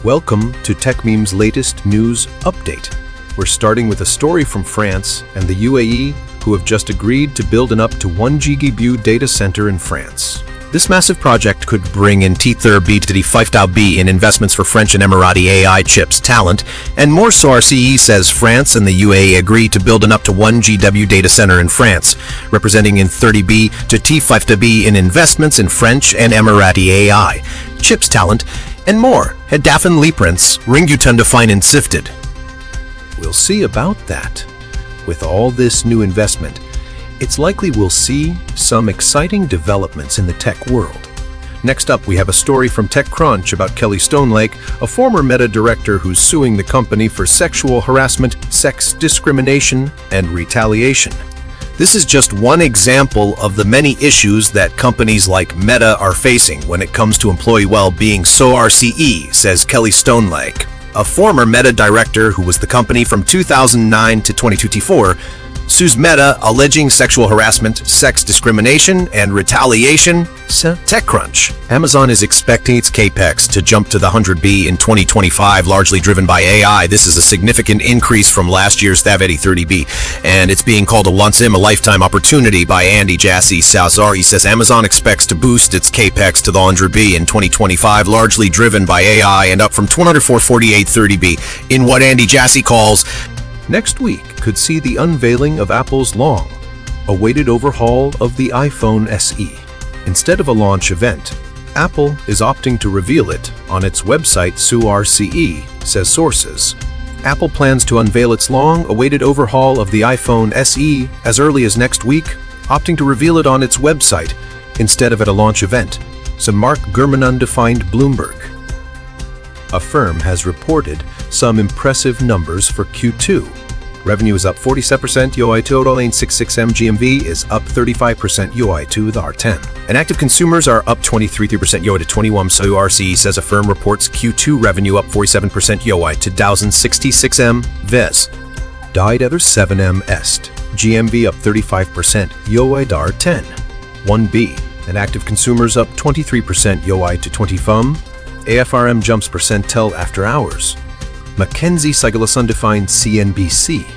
Welcome to Techmeme's latest news update. We're starting with a story from France and the UAE, who have just agreed to build an up to 1 GBU data center in France. This massive project could bring in T30 to the in investments for French and Emirati AI chips talent, and more so RCE says France and the UAE agree to build an up to 1 GW data center in France, representing in 30B to T50B in investments in French and Emirati AI, chips talent, and more. Hedafin Lieprints, Ringutan define and sifted. We'll see about that. With all this new investment, it's likely we'll see some exciting developments in the tech world. Next up, we have a story from TechCrunch about Kelly Stonelake, a former Meta director who's suing the company for sexual harassment, sex discrimination, and retaliation. This is just one example of the many issues that companies like Meta are facing when it comes to employee well-being, so RCE, says Kelly Stonelake, a former Meta director who was the company from 2009 to 2024, sues Meta alleging sexual harassment, sex discrimination, and retaliation. TechCrunch. Amazon is expecting its capex to jump to the 100B in 2025, largely driven by AI. This is a significant increase from last year's 30B, and it's being called a once-in-a-lifetime opportunity by Andy Jassy. He says Amazon expects to boost its capex to the 100B in 2025, largely driven by AI, and up from 248 30B in what Andy Jassy calls next week could see the unveiling of Apple's long-awaited overhaul of the iPhone SE. Instead of a launch event, Apple is opting to reveal it on its website, RCE, says sources. Apple plans to unveil its long-awaited overhaul of the iPhone SE as early as next week, opting to reveal it on its website instead of at a launch event, so Mark Gurman defined Bloomberg. A firm has reported some impressive numbers for Q2. Revenue is up 47% UI to $866M. GMV is up 35% UI to the R10. And active consumers are up 23% UI to 21. So RCE says a firm reports Q2 revenue up 47% UI to 1066M. Vez died other 7M est. GMV up 35% UI to R10. 1B. And active consumers up 23% UI to 20 FUM. AFRM jumps percentile after hours. Mackenzie Sigalasun defined CNBC.